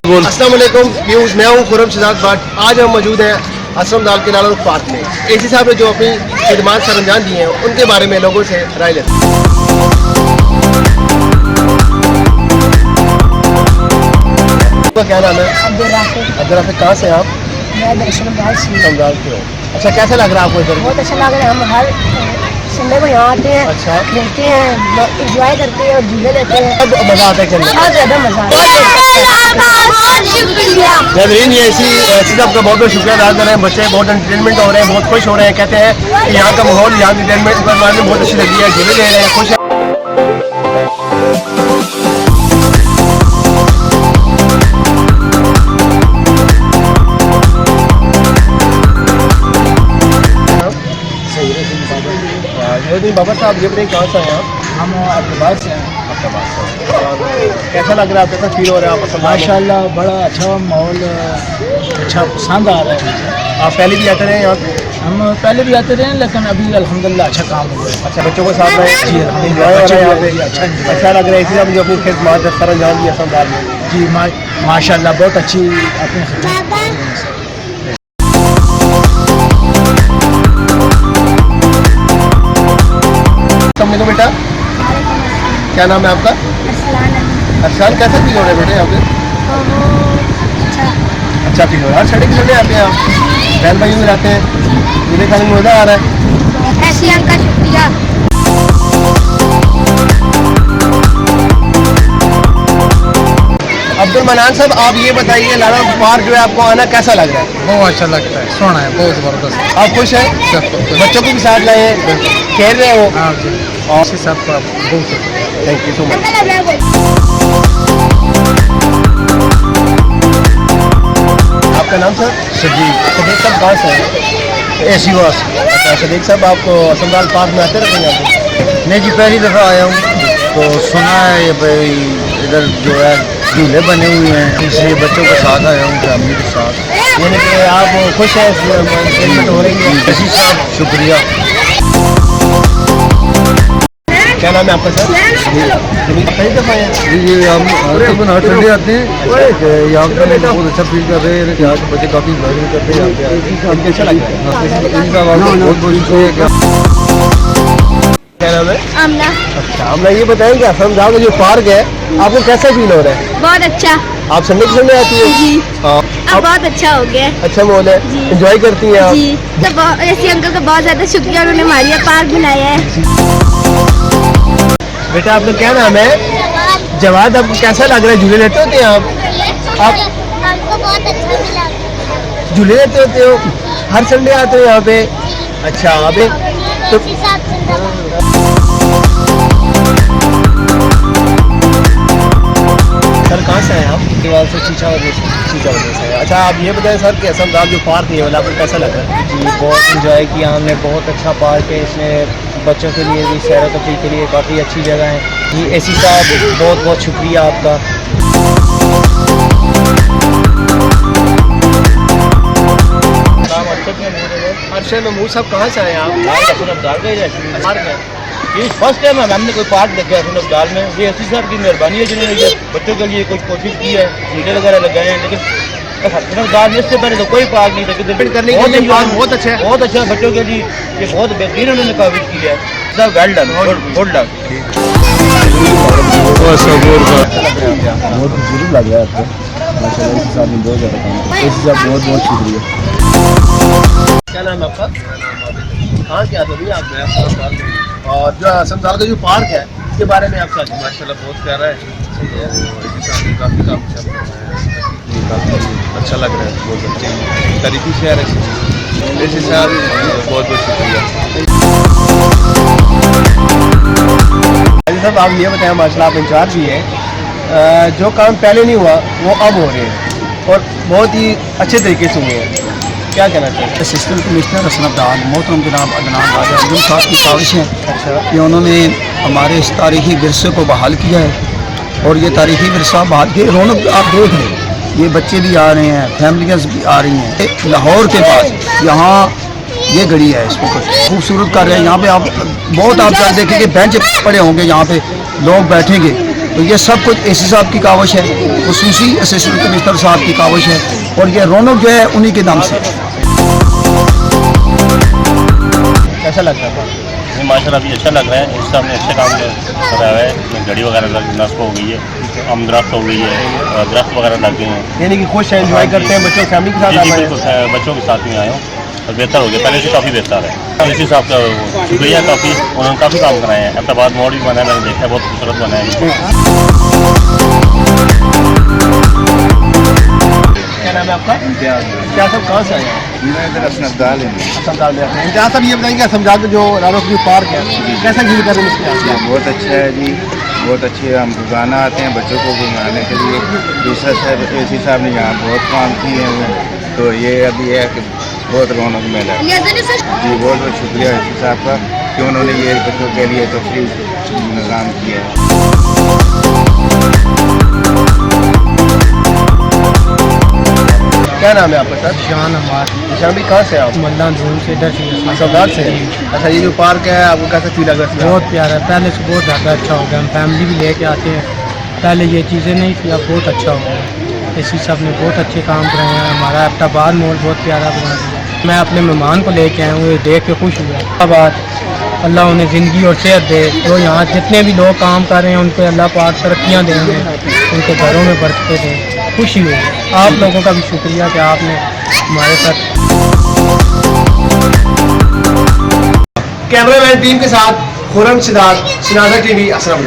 अस्सलाम वालेकुम व्यूज़, मैं हूँ खुरम शहजाद भट्ट। आज हम मौजूद हैं असलम दाल के लाल पार्क में। एसी साहब ने जो अपनी खिदमात सरंजाम दी हैं उनके बारे में लोगों से राय लेते हैं। आपका क्या नाम है? अब्दुल राफिक। कहाँ से आप? मैं शमदाल के हो। अच्छा, कैसा लग रहा है आपको इधर? बहुत अच्छा लग रहा है। हम हर संडे को यहाँ आते हैं, अच्छा, खेलते हैं, इंजॉय करते हैं और झूले लेते हैं। अब मज़ा आता है खेलने में? बहुत ज़्यादा मज़ा आता है। बेहतरीन। ये ऐसी साहब का बहुत बहुत शुक्रिया अदा कर रहे हैं। बच्चे बहुत एंटरटेनमेंट हो रहे हैं, बहुत खुश हो रहे हैं। कहते हैं कि यहाँ का माहौल, यहाँ की एंटरटेनमेंट बहुत अच्छी लगी है। झूले ले रहे हैं, खुश हैं। बाबा साहब, ये बताइए कहाँ से हैं आप? हम अब्बास से हैं। कैसा लग रहा है? कैसा फील हो रहा है आपको? माशाल्लाह बड़ा अच्छा माहौल, अच्छा पसंद आ रहा है मुझे। आप पहले भी आते रहे यहाँ पे? हम पहले भी आते रहे हैं, लेकिन अभी अल्हम्दुलिल्लाह अच्छा काम हो रहा है। अच्छा, बच्चों के साथ रहे? जी एंजॉय हो रहा है यहाँ पे? अच्छा अच्छा लग रहा है। इसी तरह जो अपनी खिदमत सरंजाम दी असमदाल में। जी माशाल्लाह बहुत अच्छी अपनी खिदमत। बेटा, क्या नाम है आपका? अरसान। कैसा फील हो रहा है बेटा यहाँ पे? अच्छा फील हो रहा है। हर संडे खेलने आते हैं आप? बहन भाइयों में रहते हैं, मुझे खाने में मज़ा आ रहा है। ऐसी अंकल शुक्रिया। अब्दुल मनान साहब, आप ये बताइए लाला पार्क जो है आपको आना कैसा लग रहा है? बहुत अच्छा लगता है, सोना है, बहुत ज़बरदस्त। आप खुश हैं? बच्चों को भी साथ लाए हैं, खेल रहे हो? हाँ जी, और सब बहुत थैंक यू सो मच। आपका नाम सर? सजीव सदीक साहब कहाँ से हैं? ऐसी बात। अच्छा, सदीक साहब आप असमदाल पार्क में आते रहते हैं यहाँ पे? नहीं जी, पहली दफ़ा आया हूँ तो सुना है ये भाई इधर जो है झूले बने हुए हैं, इसलिए बच्चों के साथ आया हूँ, फैमिली के साथ। यानी कि आप खुश हैं, एंटरटेनमेंट हो रही है? ऐसी साहब शुक्रिया। क्या नाम है आपका सर? कई दफ़ा आए हैं? जी हम तकरीबन हर संडे आते हैं। यहाँ पे बहुत अच्छा फील कर रहे हैं। यहाँ के बच्चे काफ़ी इंजॉय करते हैं यहाँ पे। अच्छा लग रहा है। बहुत बहुत शुक्रिया। क्या नाम है? आमना। अच्छा, हमने ये बताएं कि असमदाल में जो पार्क है आपको कैसा फील हो रहा है? बहुत अच्छा आप संडे के संडे आती हैं? जी। हाँ। अब बहुत अच्छा हो गया अच्छा माहौल है, जी। एंजॉय करती हैं आप? जी। तो ऐसी अंकल का बहुत ज़्यादा शुक्रिया, उन्होंने हमारे यहाँ पार्क बनाया है। बेटा, आपका क्या नाम है? जवाद। आपको कैसा लग रहा है? झूले लेते होते हैं आप? हमको बहुत अच्छा मिला। झूले लेते होते हो? हर संडे आते हो यहाँ पे? अच्छा, अभी तो सर कहाँ से हैं आप? दीवार से शीशा वजह से। अच्छा, आप ये बताएं सर कि असमदाल जो पार्क है वाला आपको कैसा लग रहा है? जी बहुत इंजॉय किया हमने। बहुत अच्छा पार्क है, इसमें बच्चों के लिए भी, सैर तफरीह के लिए काफ़ी अच्छी जगह है। जी एसी साहब बहुत बहुत शुक्रिया आपका। अरशद महमूद साहब कहाँ से आए आप? पार्क है। फर्स्ट टाइम हमने कोई पार्क देखा है अब्दाल में। ये एसी साहब की मेहरबानी है जिन्होंने ये बच्चों के लिए कुछ कोशिश की है, झूले वगैरह लगाए हैं। लेकिन अब्दाल में इससे पहले तो कोई पार्क नहीं था। करने के लिए पार्क बहुत अच्छा है, बहुत अच्छा बच्चों के लिए, ये बहुत बेहतरीन उन्होंने कोशिश की है। सब वेल डन, गुड लक। बहुत जरूर लग रहा है आपको माशाल्लाह। इस साल में बहुत ज़्यादा काम किया। इस साल बहुत बहुत शुक्रिया। क्या नाम है आपका? हाँ, क्या अभी आप गए और जो असमदाल का जो पार्क है इसके बारे में आप क्या? माशाल्लाह बहुत प्यारा है, काफ़ी काम काफ़ी अच्छा लग रहा है। बहुत अच्छे तरीके से आ रहे हैं। ऐसे साहब बहुत बहुत शुक्रिया। साहब आप ये बताएं, माशाल्लाह आप इंचार्ज भी हैं, जो काम पहले नहीं हुआ वो अब हो रहे हैं और बहुत ही अच्छे तरीके से हुए हैं, क्या कहना चाहिए? असिस्टेंट कमिश्नर असमदाल मोहतरम जनाब अदनान राजा अर्जुन साहब की काविश है अच्छा कि उन्होंने हमारे इस तारीखी विरसे को बहाल किया है। और ये तारीखी विरसा बहाल के रौनक आप देख रहे हैं, ये बच्चे भी आ रहे हैं, फैमिलियाँ भी आ रही हैं। लाहौर के पास यहाँ ये गड़ी है, इसको खूबसूरत कर रहे हैं। यहाँ पे आप बहुत आप देखेंगे बेंच पड़े होंगे, यहाँ पे लोग बैठेंगे तो ये सब कुछ एसी साहब की काविश है, खुसूसी असिस्टेंट कमिश्नर साहब की काविश है, और ये रौनक जो है उन्हीं के दम से। कैसा लगता है? ये माशाल्लाह अभी अच्छा लग रहा है। इस साहब ने अच्छे काम कराया है। घड़ी वगैरह नस्ब हो गई है, अमदरख्त हो गई है, दरख्त वगैरह लग गए हैं। यानी कि खुश हैं, एंजॉय करते हैं, बच्चों फैमिली के जी साथ जी आए बिल्कुल, हैं। बच्चों के साथ में आए हूँ और बेहतर हो गया, पहले से काफ़ी बेहतर है। इसी साहब का शुक्रिया, काफ़ी उन्होंने काफ़ी काम कराए हैं। अहमदाबाद मोड़ भी बना है, मैंने देखा है, बहुत खूबसूरत बना है। क्या नाम है आपका? क्या सब कहाँ से आए हैं? मैं इधर असनदाल हूँ। असमदाल में आते हैं। इम्तियाज साहब ये बताएंगे असमदाल में जो रारोकी पार्क है कैसा फील कर रहे हैं इसके यहाँ से? बहुत अच्छा है जी, बहुत अच्छे। हम रोजाना आते हैं बच्चों को घुमाने के लिए। दूसरा साहब एसी साहब ने यहाँ बहुत काम किए हैं, तो ये अभी है कि बहुत रौनक मेला है जी। बहुत बहुत शुक्रिया एसी साहब का कि उन्होंने ये बच्चों के लिए तफरीह निज़ाम किया है। क्या नाम है आपका सर? शान हमार निशान भी कहाँ से आप? मल्ला धूम से इधर से असमदाल से? अच्छा, ये जो पार्क है आपको कैसा फील लग रहा है? बहुत प्यारा है। पहले से बहुत ज़्यादा अच्छा हो गया। हम फैमिली भी लेके आते हैं, पहले ये चीज़ें नहीं थी, अब बहुत अच्छा हो गया। इसी सब ने बहुत अच्छे काम कराए हैं। हमारा अहमदाबाद मॉल बहुत प्यारा बना दिया। मैं अपने मेहमान को लेके आया हूँ, ये देख के खुश हुआ। अब अल्लाह उन्हें ज़िंदगी और सेहत दे। तो यहाँ जितने भी लोग काम कर रहे हैं उन पर अल्लाह पाक तरक्कियाँ देंगे, उनके घरों में बरकतें दें। खुशी हुई। आप लोगों का भी शुक्रिया कि आपने हमारे साथ। कैमरामैन टीम के साथ खुरम सिद्धार्थ, शनाजा टीवी, असलम।